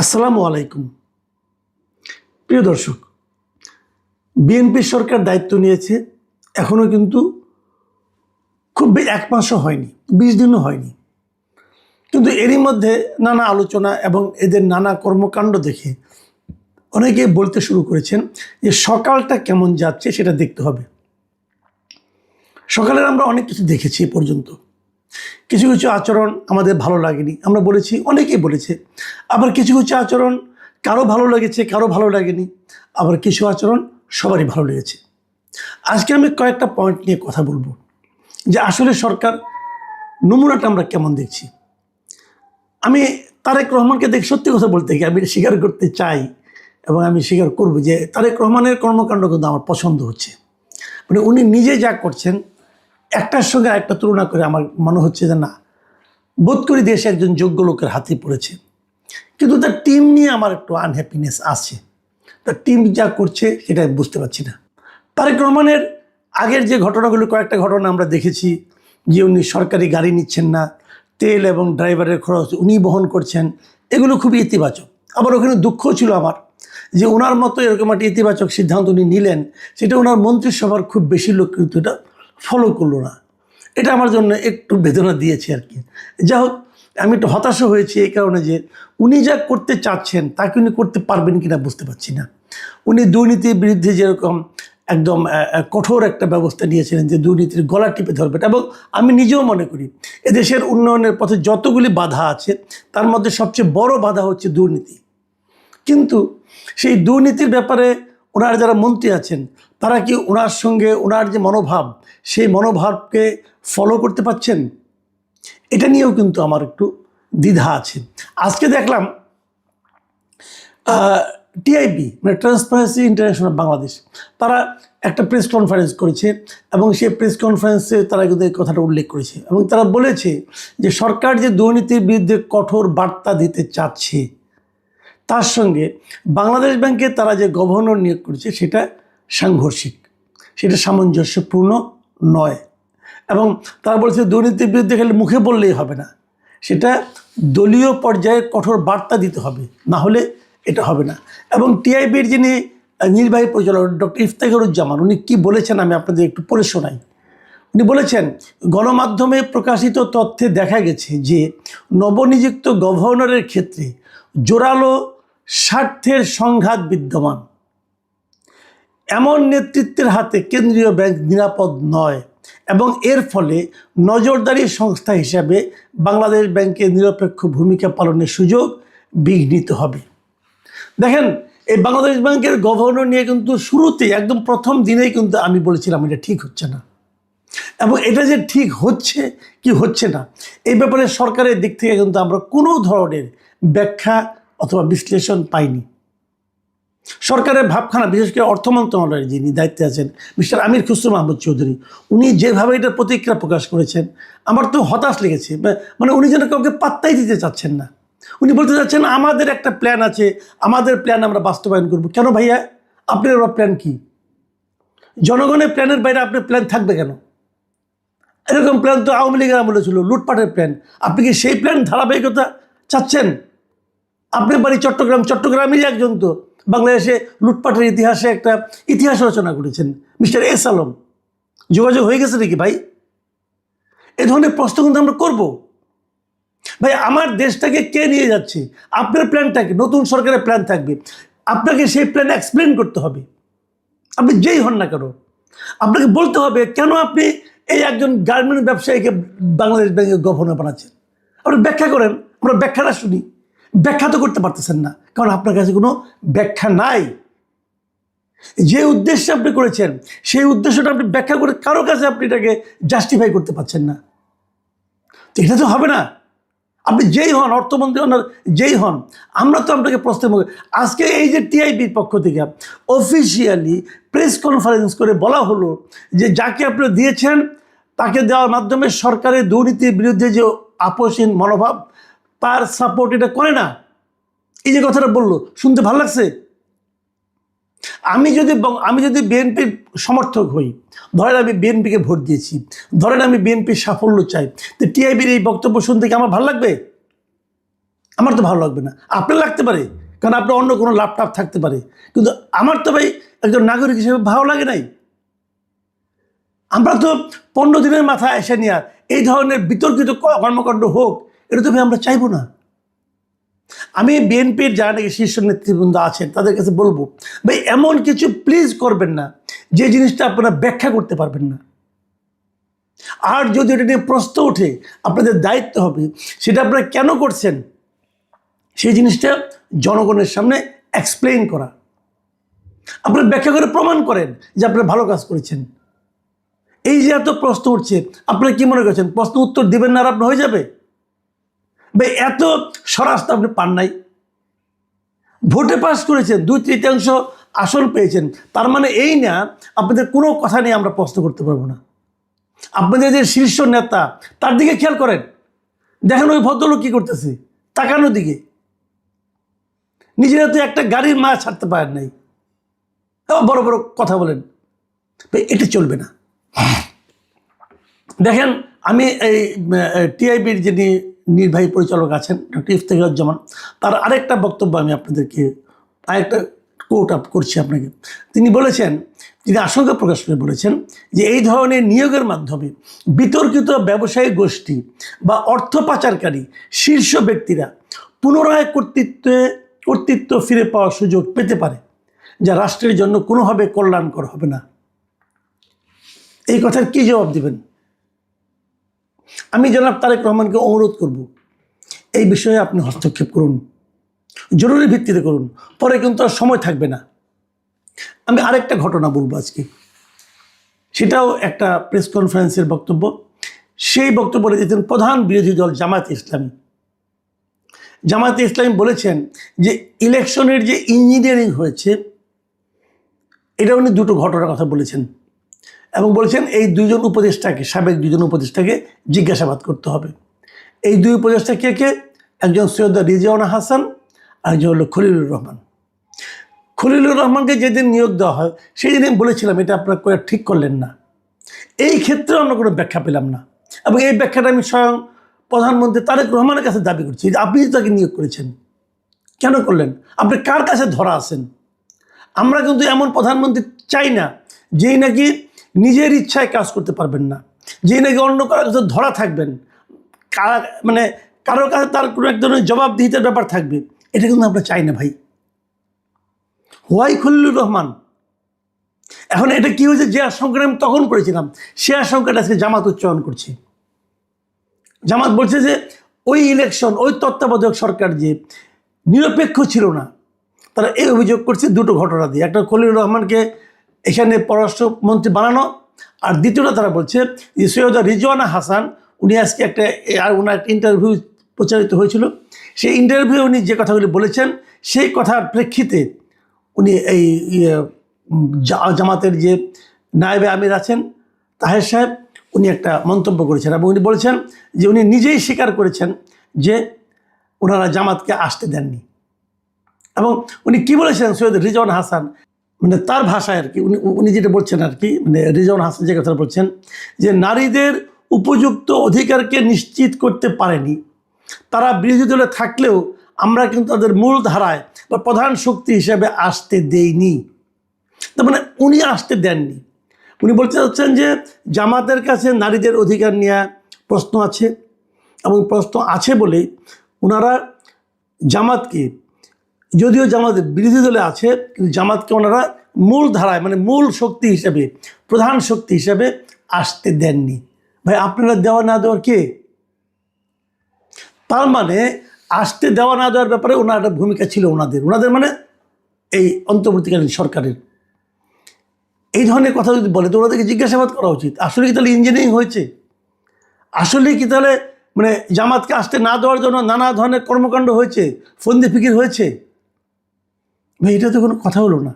আসসালামু আলাইকুম। প্রিয় দর্শক, বিএনপি সরকার দায়িত্ব নিয়েছে, এখনও কিন্তু খুব এক মাসও হয়নি, 20 দিনও হয়নি। কিন্তু এরই মধ্যে নানা আলোচনা এবং এদের নানা কর্মকাণ্ড দেখে অনেকে বলতে শুরু করেছেন যে সকালটা কেমন যাচ্ছে সেটা দেখতে হবে। সকালের আমরা অনেক কিছু দেখেছি এ পর্যন্ত। কিছু কিছু আচরণ আমাদের ভালো লাগেনি, আমরা বলেছি, অনেকেই বলেছে। আবার কিছু কিছু আচরণ কারো ভালো লেগেছে, কারো ভালো লাগেনি। আবার কিছু আচরণ সবারই ভালো লেগেছে। আজকে আমি কয়েকটা পয়েন্ট নিয়ে কথা বলবো যে আসলে সরকার নমুনাটা আমরা কেমন দেখছি। আমি তারেক রহমানকে দেখে সত্যি কথা বলতে গিয়ে আমি স্বীকার করতে চাই এবং আমি স্বীকার করব যে তারেক রহমানের কর্মকাণ্ড কিন্তু আমার পছন্দ হচ্ছে। মানে উনি নিজে যা করছেন একটার সঙ্গে একটা তুলনা করে আমার মনে হচ্ছে যে না, বোধ করি দেশে একজন যোগ্য লোকের হাতে পড়েছে। কিন্তু তার টিম নিয়ে আমার একটু আনহ্যাপিনেস আছে। তার টিম যা করছে সেটা বুঝতে পারছি না। তারেক রহমানের আগের যে ঘটনাগুলো, কয়েকটা ঘটনা আমরা দেখেছি যে উনি সরকারি গাড়ি নিচ্ছেন না, তেল এবং ড্রাইভারের খরচ উনি বহন করছেন, এগুলো খুবই ইতিবাচক। আবার ওখানে দুঃখও ছিল আমার যে ওনার মতো এরকম একটা ইতিবাচক সিদ্ধান্ত উনি নিলেন, সেটা ওনার মন্ত্রিসভার খুব বেশি লোক কিন্তু এটা ফলো করলো না। এটা আমার জন্য একটু বেদনা দিয়েছে আর কি। যাই হোক, আমি একটু হতাশও হয়েছি এই কারণে যে উনি যা করতে চাচ্ছেন তাকে উনি করতে পারবেন কিনা বুঝতে পারছি না। উনি দুর্নীতির বিরুদ্ধে যেরকম একদম কঠোর একটা ব্যবস্থা নিয়েছিলেন যে দুর্নীতির গলা টিপে ধরবেন, এবং আমি নিজেও মনে করি এদেশের উন্নয়নের পথে যতগুলি বাধা আছে তার মধ্যে সবচেয়ে বড় বাধা হচ্ছে দুর্নীতি। কিন্তু সেই দুর্নীতির ব্যাপারে ওনার যারা মন্ত্রী আছেন তারা কি ওনার সঙ্গে ওনার যে মনোভাব সেই মনোভাবকে ফলো করতে পারছেন? এটা নিয়েও কিন্তু আমার একটু দ্বিধা আছে। আজকে দেখলাম টিআইবি মানে ট্রান্সপারেন্সি ইন্টারন্যাশনাল বাংলাদেশ, তারা একটা প্রেস কনফারেন্স করেছে এবং সেই প্রেস কনফারেন্সে তারা কিন্তু এই কথাটা উল্লেখ করেছে এবং তারা বলেছে যে সরকার যে দুর্নীতির বিরুদ্ধে কঠোর বার্তা দিতে চাচ্ছে তার সঙ্গে বাংলাদেশ ব্যাংকে তারা যে গভর্নর নিয়োগ করেছে সেটা সাংঘর্ষিক, সেটা সামঞ্জস্যপূর্ণ নয়। এবং তারা বলছে দুর্নীতির বিরুদ্ধে খালি মুখে বললেই হবে না, সেটা দলীয় পর্যায়ে কঠোর বার্তা দিতে হবে, না হলে এটা হবে না। এবং টিআইবির যিনি নির্বাহী পরিচালক ডক্টর ইফতেখারুজ্জামান, উনি কী বলেছেন আমি আপনাদের একটু পড়ে শোনাই। উনি বলেছেন, গণমাধ্যমে প্রকাশিত তথ্যে দেখা গেছে যে নবনিযুক্ত গভর্নরের ক্ষেত্রে জোরালো স্বার্থের সংঘাত বিদ্যমান। এমন নেতৃত্বের হাতে কেন্দ্রীয় ব্যাংক নিরাপদ নয় এবং এর ফলে নজরদারি সংস্থা হিসাবে বাংলাদেশ ব্যাংকের নিরপেক্ষ ভূমিকা পালনের সুযোগ বিঘ্নিত হবে। দেখেন, এই বাংলাদেশ ব্যাংকের গভর্নর নিয়ে কিন্তু শুরুতেই একদম প্রথম দিনেই কিন্তু আমি বলেছিলাম এটা ঠিক হচ্ছে না, এবং এটা যে ঠিক হচ্ছে কি হচ্ছে না এই ব্যাপারে সরকারের দিক থেকে কিন্তু আমরা কোনো ধরনের ব্যাখ্যা অথবা বিশ্লেষণ পাইনি। সরকারের ভাবখানা, বিশেষ করে অর্থ মন্ত্রণালয়ের যিনি দায়িত্বে আছেন মিস্টার আমির খুসরো মাহমুদ চৌধুরী, উনি যেভাবে এটার প্রতিক্রিয়া প্রকাশ করেছেন আমার তো হতাশ লেগেছে। মানে উনি যেন কাউকে পাত্তাই দিতে চাচ্ছেন না। উনি বলতে চাচ্ছেন আমাদের একটা প্ল্যান আছে, আমাদের প্ল্যান আমরা বাস্তবায়ন করব। কেন ভাইয়া, আপনার প্ল্যান কি? জনগণের প্ল্যানের বাইরে আপনার প্ল্যান থাকবে কেন? এরকম প্ল্যান তো আওয়ামী লীগের আমলে ছিল, লুটপাটের প্ল্যান। আপনি কি সেই প্ল্যান ধারাবাহিকতা চাচ্ছেন? আপনার বাড়ি চট্টগ্রাম, চট্টগ্রামেরই একজন তো বাংলাদেশে লুটপাটের ইতিহাসে একটা ইতিহাস রচনা করেছেন, মিস্টার এস আলম। যোগাযোগ হয়ে গেছে নাকি ভাই? এ ধরনের প্রশ্ন কিন্তু আমরা করবো। ভাই, আমার দেশটাকে কে নিয়ে যাচ্ছে? আপনার প্ল্যানটাকে, নতুন সরকারের প্ল্যান থাকবে, আপনাকে সেই প্ল্যান এক্সপ্লেন করতে হবে। আপনি যেই হন না কেন, আপনাকে বলতে হবে কেন আপনি এই একজন গার্মেন্ট ব্যবসায়ীকে বাংলাদেশ ব্যাংকের গভর্নর বানাচ্ছেন। আপনি ব্যাখ্যা করেন, আমরা ব্যাখ্যাটা শুনি। ব্যাখ্যা তো করতে পারতেছেন না, কারণ আপনার কাছে কোনো ব্যাখ্যা নাই। যে উদ্দেশ্যে আপনি করেছেন সেই উদ্দেশ্যটা আপনি ব্যাখ্যা করে কারো কাছে আপনি এটাকে জাস্টিফাই করতে পারছেন না। তো এটা তো হবে না। আপনি যেই হন, অর্থমন্ত্রী হন, যেই হন, আমরা তো আপনাকে প্রশ্নের মুখে। আজকে এই যে টিআইবির পক্ষ থেকে অফিসিয়ালি প্রেস কনফারেন্স করে বলা হলো যে যাকে আপনারা দিয়েছেন তাকে দেওয়ার মাধ্যমে সরকারের দুর্নীতির বিরুদ্ধে যে আপোষহীন মনোভাব তার সাপোর্ট এটা করে না। এই যে কথাটা বললো, শুনতে ভালো লাগছে। আমি যদি বিএনপির সমর্থক হই, ধরেন আমি বিএনপিকে ভোট দিয়েছি, ধরেন আমি বিএনপির সাফল্য চাই, তো টিআইবির এই বক্তব্য শুনতে কি আমার ভালো লাগবে? আমার তো ভালো লাগবে না, আপনার লাগতে পারে, কারণ আপনার অন্য কোনো ল্যাপটপ থাকতে পারে, কিন্তু আমার তো ভাই একজন নাগরিক হিসেবে ভালো লাগে নাই। আমরা তো 15 দিনের মাথায় এসে নিয়ে এই ধরনের বিতর্কিত কর্মকাণ্ড হোক, এটা তো ভাই আমরা চাইবো না। আমি বিএনপির যারা নাকি শীর্ষ নেতৃবৃন্দ আছেন তাদের কাছে বলবো, ভাই এমন কিছু প্লিজ করবেন না যে জিনিসটা আপনারা ব্যাখ্যা করতে পারবেন না। আর যদি এটা নিয়ে প্রশ্ন ওঠে, আপনাদের দায়িত্ব হবে সেটা আপনারা কেন করছেন সেই জিনিসটা জনগণের সামনে এক্সপ্লেইন করা। আপনারা ব্যাখ্যা করে প্রমাণ করেন যে আপনারা ভালো কাজ করেছেন। এই যে এত প্রশ্ন উঠছে, আপনারা কি মনে করছেন প্রশ্ন উত্তর দিবেন না আর আপনার হয়ে যাবে? ভাই এত স্বরাষ্ট্র আপনি পান নাই, ভোটে পাস করেছেন, 2/3 আসন পেয়েছেন, তার মানে এই না আপনাদের কোনো কথা নিয়ে আমরা প্রশ্ন করতে পারবো না। আপনাদের যে শীর্ষ নেতা তার দিকে খেয়াল করেন, দেখেন ওই ভদ্রলোক কি করতেছে, তাকানোর দিকে। নিজেরা তো একটা গাড়ির মায়া ছাড়তে পারেন নাই, বড় বড় কথা বলেন। এটা চলবে না। দেখেন আমি এই টিআইবির যিনি নির্বাহী পরিচালক আছেন ডক্টর ইফতেখারুজ্জামান, তার আরেকটা বক্তব্য আমি আপনাদেরকে আরেকটা কোট আপ করছি আপনাকে। তিনি বলেছেন, তিনি আশঙ্কা প্রকাশ করে বলেছেন যে এই ধরনের নিয়োগের মাধ্যমে বিতর্কিত ব্যবসায়ী গোষ্ঠী বা অর্থ পাচারকারী শীর্ষ ব্যক্তিরা পুনরায় কর্তৃত্ব ফিরে পাওয়ার সুযোগ পেতে পারে, যা রাষ্ট্রের জন্য কোনোভাবে কল্যাণকর হবে না। এই কথার কি জবাব দিবেন? আমি জনাব তারেক রহমানকে অনুরোধ করব, এই বিষয়ে আপনি হস্তক্ষেপ করুন, জরুরি ভিত্তিতে করুন, পরে কিন্তু আর সময় থাকবে না। আমি আরেকটা ঘটনা বলবো আজকে, সেটাও একটা প্রেস কনফারেন্সের বক্তব্য। সেই বক্তব্য রেখেছেন প্রধান বিরোধী দল জামায়াতে ইসলামী। জামায়াতে ইসলামী বলেছেন যে ইলেকশনের যে ইঞ্জিনিয়ারিং হয়েছে, এটা উনি দুটো ঘটনার কথা বলেছেন এবং বলেছেন এই দুইজন উপদেষ্টাকে, সাবেক দুইজন উপদেষ্টাকে জিজ্ঞাসাবাদ করতে হবে। এই দুই উপদেষ্টা কে কে? একজন সৈয়দ রিজওয়ানা হাসান আর একজন হলো খলিলুর রহমান। খলিলুর রহমানকে যেদিন নিয়োগ দেওয়া হয় সেই দিন বলেছিলাম এটা আপনারা করে ঠিক করলেন না। এই ক্ষেত্রে আমরা কোনো ব্যাখ্যা পেলাম না, এবং এই ব্যাখ্যাটা আমি স্বয়ং প্রধানমন্ত্রী তারেক রহমানের কাছে দাবি করছি যে আপনি তাকে নিয়োগ করেছেন, কেন করলেন? আপনি কার কাছে ধরা আছেন? আমরা কিন্তু এমন প্রধানমন্ত্রী চাই না যেই নাকি নিজের ইচ্ছায় কাজ করতে পারবেন না, যেই নাকি অন্য কারোর কাছে ধরা থাকবেন, মানে কারোর কাছে তার কোনো এক ধরনের জবাবদিহিতার ব্যাপার থাকবে। এটা কিন্তু আমরা চাই না ভাই। হোয়াই খলিলুর রহমান? এখন এটা কি হয়েছে, যে আশঙ্কাটা আমি তখন করেছিলাম সে আশঙ্কাটা আজকে জামাত উচ্চারণ করছে। জামাত বলছে যে ওই ইলেকশন, ওই তত্ত্বাবধায়ক সরকার যে নিরপেক্ষ ছিল না, তারা এই অভিযোগ করছে দুটো ঘটনা দিয়ে। একটা খলিলুর রহমানকে এখানে পররাষ্ট্রমন্ত্রী বানানো, আর দ্বিতীয়টা তারা বলছে যে সৈয়দ রিজওয়ানা হাসান, উনি আজকে ওনার একটা ইন্টারভিউ প্রচারিত হয়েছিল, সেই ইন্টারভিউ উনি যে কথাগুলি বলেছেন সেই কথার প্রেক্ষিতে উনি এই জামাতের যে নায়েবে আমির আছেন তাহের সাহেব, উনি একটা মন্তব্য করেছেন এবং উনি বলেছেন যে উনি নিজেই স্বীকার করেছেন যে ওনারা জামাতকে আসতে দেননি। এবং উনি কি বলেছেন, সৈয়দ রিজওয়ানা হাসান, মানে তার ভাষায় আর কি উনি যেটা বলছেন আর কি, মানে রিজওয়ানা হাসান যে কথা বলছেন যে নারীদের উপযুক্ত অধিকারকে নিশ্চিত করতে পারেনি, তারা বিরোধী দলে থাকলেও আমরা কিন্তু তাদের মূল ধারায় বা প্রধান শক্তি হিসেবে আসতে দেইনি। তার মানে উনি আসতে দেননি। উনি বলতে চাচ্ছেন যে জামাতের কাছে নারীদের অধিকার নিয়ে প্রশ্ন আছে, এবং প্রশ্ন আছে বলেই ওনারা জামাতকে, যদিও জামাতের বিরোধী দলে আছে কিন্তু জামাতকে ওনারা মূল ধারায় মানে মূল শক্তি হিসেবে, প্রধান শক্তি হিসেবে আসতে দেননি। ভাই আপনারা দেওয়া না দেওয়ার কে? তার মানে আসতে দেওয়া না দেওয়ার ব্যাপারে ওনার একটা ভূমিকা ছিল ওনাদের মানে এই অন্তর্বর্তীকালীন সরকারের। এই ধরনের কথা যদি বলে তো ওনাদেরকে জিজ্ঞাসাবাদ করা উচিত। আসলে কি তাহলে ইঞ্জিনিয়ারিং হয়েছে? আসলে কি তাহলে মানে জামাতকে আসতে না দেওয়ার জন্য নানা ধরনের কর্মকাণ্ড হয়েছে, ফন্দি ফিকির হয়েছে? ভাই এটা তো কোনো কথা হলো না।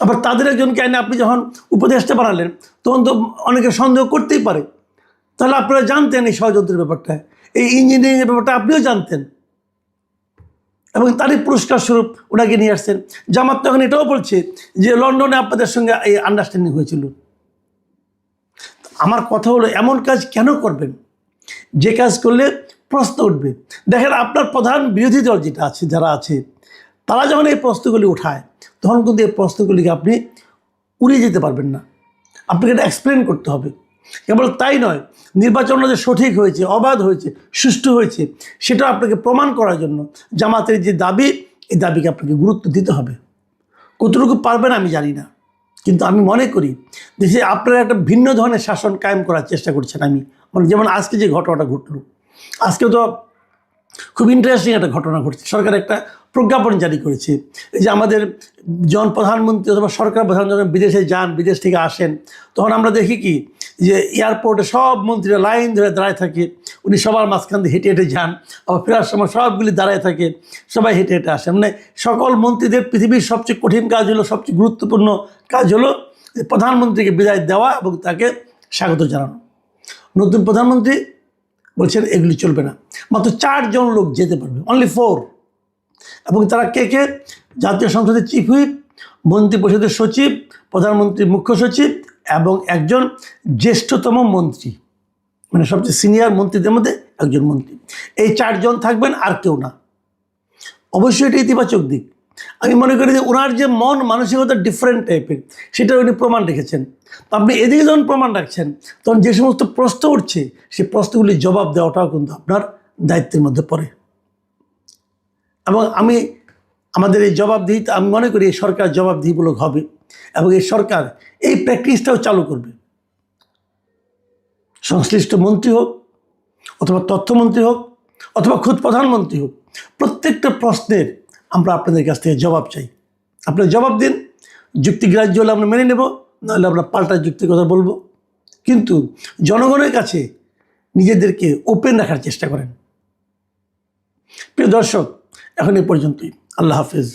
আবার তাদের একজনকে আইনে আপনি যখন উপদেষ্টা বানালেন তখন তো অনেকে সন্দেহ করতেই পারে, তাহলে আপনারা জানতেন এই ষড়যন্ত্রের ব্যাপারটা, এই ইঞ্জিনিয়ারিংয়ের ব্যাপারটা আপনিও জানতেন, এবং তারই পুরস্কার স্বরূপ ওনাকে নিয়ে আসছেন। জামাত তখন এটাও বলছে যে লন্ডনে আপনাদের সঙ্গে এই আন্ডারস্ট্যান্ডিং হয়েছিল। আমার কথা হলো এমন কাজ কেন করবেন যে কাজ করলে প্রশ্ন উঠবে। দেখেন আপনার প্রধান বিরোধী দল যেটা আছে, যারা আছে, তারা যখন এই প্রশ্নগুলি উঠায় তখন কিন্তু এই প্রশ্নগুলিকে আপনি উড়িয়ে যেতে পারবেন না, আপনাকে এটা এক্সপ্লেন করতে হবে। কেবল তাই নয়, নির্বাচনটা যে সঠিক হয়েছে, অবাধ হয়েছে, সুষ্ঠু হয়েছে, সেটা আপনাকে প্রমাণ করার জন্য জামাতের যে দাবি, এই দাবিকে আপনাকে গুরুত্ব দিতে হবে। কতটুকু পারবেন আমি জানি না, কিন্তু আমি মনে করি দেশে আপনারা একটা ভিন্ন ধরনের শাসন কায়েম করার চেষ্টা করছেন। আমি মানে যেমন আজকে যে ঘটনাটা ঘটলো, আজকে তো খুব ইন্টারেস্টিং একটা ঘটনা ঘটছে। সরকার একটা প্রজ্ঞাপন জারি করেছে, এই যে আমাদের প্রধানমন্ত্রী অথবা সরকার প্রধান যখন বিদেশে যান, বিদেশ থেকে আসেন, তখন আমরা দেখি কি যে এয়ারপোর্টে সব মন্ত্রীরা লাইন ধরে দাঁড়ায় থাকে, উনি সবার মাঝখান দিয়ে হেঁটে হেঁটে যান, আবার ফেরার সময় সবগুলি দাঁড়ায় থাকে, সবাই হেঁটে হেঁটে আসেন। মানে সকল মন্ত্রীদের পৃথিবীর সবচেয়ে কঠিন কাজ হলো, সবচেয়ে গুরুত্বপূর্ণ কাজ হলো প্রধানমন্ত্রীকে বিদায় দেওয়া এবং তাকে স্বাগত জানানো। নতুন প্রধানমন্ত্রী বলছেন এগুলি চলবে না, মাত্র 4 জন লোক যেতে পারবে, অনলি 4। এবং তারা কে কে? জাতীয় সংসদের চিফ হুইপ, মন্ত্রিপরিষদের সচিব, প্রধানমন্ত্রীর মুখ্য সচিব এবং একজন জ্যেষ্ঠতম মন্ত্রী, মানে সবচেয়ে সিনিয়র মন্ত্রীদের মধ্যে একজন মন্ত্রী। এই 4 জন থাকবেন, আর কেউ না। অবশ্যই এটা ইতিবাচক দিক। আমি মনে করি যে ওনার যে মন মানসিকতা ডিফারেন্ট টাইপের, সেটা উনি প্রমাণ রেখেছেন। তো আপনি এদিকে যখন প্রমাণ রাখছেন, তখন যে সমস্ত প্রশ্ন উঠছে, সেই প্রশ্নগুলির জবাব দেওয়াটাও কিন্তু আপনার দায়িত্বের মধ্যে পড়ে। এবং আমাদের এই জবাবদিহিতা, আমি মনে করি এই সরকার জবাবদিহিমূলক হবে এবং এই সরকার এই প্র্যাকটিসটাও চালু করবে। সংশ্লিষ্ট মন্ত্রী হোক অথবা তথ্যমন্ত্রী হোক অথবা খোদ প্রধানমন্ত্রী হোক, প্রত্যেকটা প্রশ্নের আমরা আপনাদের কাছ থেকে জবাব চাই। আপনারা জবাব দিন, যুক্তিগ্রাহ্য হলে আমরা মেনে নেব, নাহলে আমরা পাল্টা যুক্তির কথা বলবো। কিন্তু জনগণের কাছে নিজেদেরকে ওপেন রাখার চেষ্টা করেন। প্রিয় দর্শক, এখন এই পর্যন্তই। আল্লাহ হাফেজ।